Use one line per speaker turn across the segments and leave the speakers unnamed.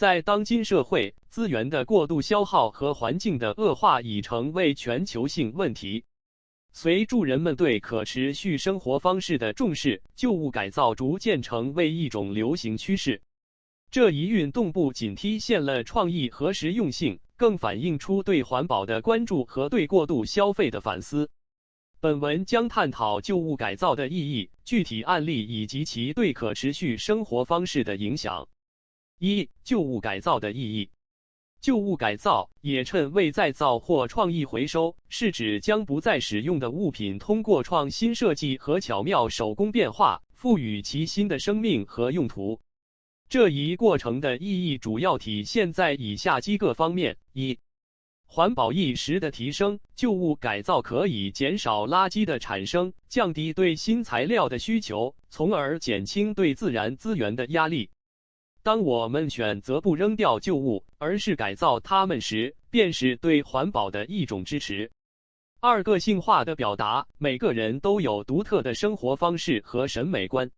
在当今社会，资源的过度消耗和环境的恶化已成为全球性问题。随着人们对可持续生活方式的重视，旧物改造逐渐成为一种流行趋势。这一运动不仅体现了创意和实用性，更反映出对环保的关注和对过度消费的反思。本文将探讨旧物改造的意义、具体案例以及其对可持续生活方式的影响。1、旧物改造的意义。旧物改造也称为再造或创意回收，是指将不再使用的物品通过创新设计和巧妙手工变化，赋予其新的生命和用途。这一过程的意义主要体现在以下几个方面：一、环保意识的提升，旧物改造可以减少垃圾的产生，降低对新材料的需求，从而减轻对自然资源的压力。当我们选择不扔掉旧物，而是改造它们时，便是对环保的一种支持。二、个性化的表达，每个人都有独特的生活方式和审美观。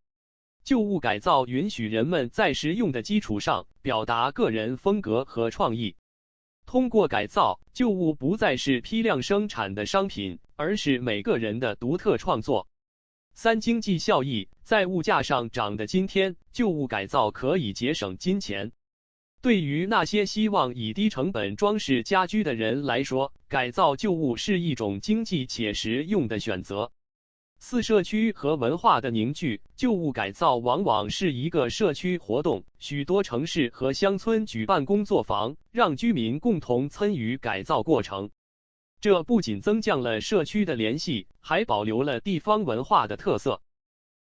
旧物改造允许人们在实用的基础上表达个人风格和创意。通过改造，旧物不再是批量生产的商品，而是每个人的独特创作。三、经济效益，在物价上涨的今天，旧物改造可以节省金钱。对于那些希望以低成本装饰家居的人来说，改造旧物是一种经济且实用的选择。四、社区和文化的凝聚，旧物改造往往是一个社区活动，许多城市和乡村举办工作坊，让居民共同参与改造过程。这不仅增强了社区的联系，还保留了地方文化的特色。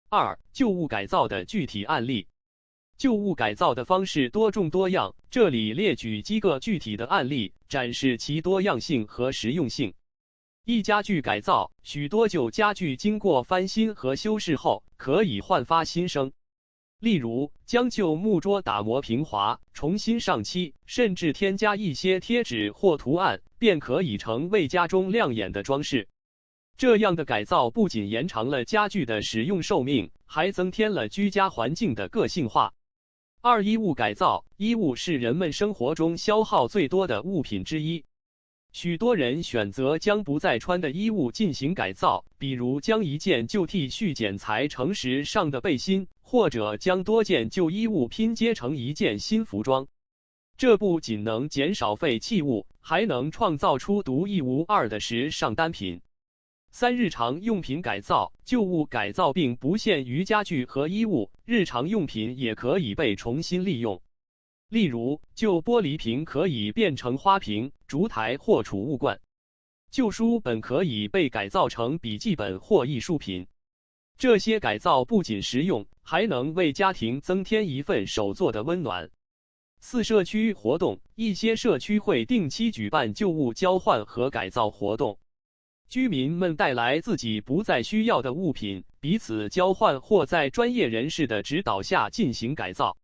二、旧物改造的具体案例。旧物改造的方式多种多样，这里列举几个具体的案例，展示其多样性和实用性。一、家具改造，许多旧家具经过翻新和修饰后，可以焕发新生。例如，将旧木桌打磨平滑，重新上漆，甚至添加一些贴纸或图案，便可以成为家中亮眼的装饰。这样的改造不仅延长了家具的使用寿命，还增添了居家环境的个性化。二、衣物改造，衣物是人们生活中消耗最多的物品之一。许多人选择将不再穿的衣物进行改造，比如将一件旧 T 恤剪裁成时尚的背心，或者将多件旧衣物拼接成一件新服装。这不仅能减少废弃物，还能创造出独一无二的时尚单品。三、日常用品改造，旧物改造并不限于家具和衣物，日常用品也可以被重新利用。例如，旧玻璃瓶可以变成花瓶、烛台或储物罐；旧书本可以被改造成笔记本或艺术品。这些改造不仅实用，还能为家庭增添一份手作的温暖。四、社区活动，一些社区会定期举办旧物交换和改造活动。居民们带来自己不再需要的物品，彼此交换或在专业人士的指导下进行改造。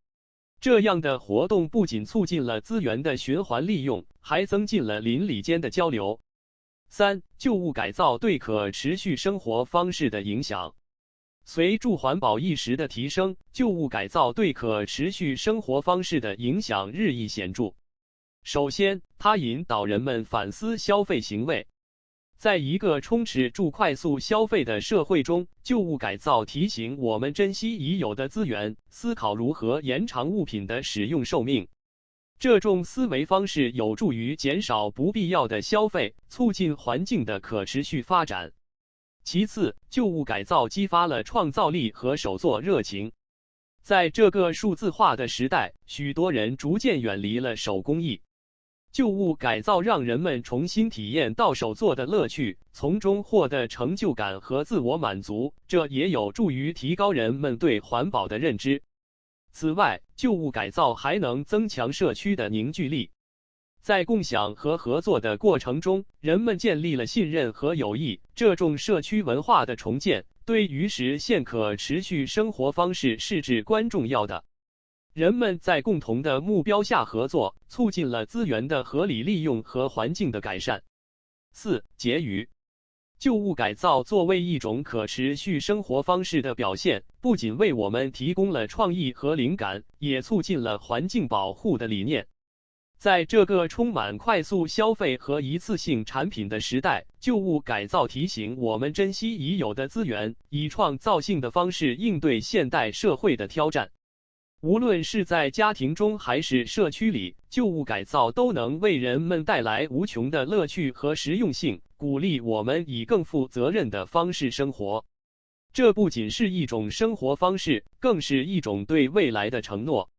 这样的活动不仅促进了资源的循环利用，还增进了邻里间的交流。三、旧物改造对可持续生活方式的影响。随着环保意识的提升，旧物改造对可持续生活方式的影响日益显著。首先，它引导人们反思消费行为。在一个充斥住快速消费的社会中，旧物改造提醒我们珍惜已有的资源，思考如何延长物品的使用寿命。这种思维方式有助于减少不必要的消费，促进环境的可持续发展。其次，旧物改造激发了创造力和手作热情。在这个数字化的时代，许多人逐渐远离了手工艺。旧物改造让人们重新体验到手作的乐趣，从中获得成就感和自我满足，这也有助于提高人们对环保的认知。此外，旧物改造还能增强社区的凝聚力。在共享和合作的过程中，人们建立了信任和友谊，这种社区文化的重建，对于实现可持续生活方式是至关重要的。人们在共同的目标下合作，促进了资源的合理利用和环境的改善。四、结语。旧物改造作为一种可持续生活方式的表现，不仅为我们提供了创意和灵感，也促进了环境保护的理念。在这个充满快速消费和一次性产品的时代，旧物改造提醒我们珍惜已有的资源，以创造性的方式应对现代社会的挑战。无论是在家庭中还是社区里，旧物改造都能为人们带来无穷的乐趣和实用性，鼓励我们以更负责任的方式生活。这不仅是一种生活方式，更是一种对未来的承诺。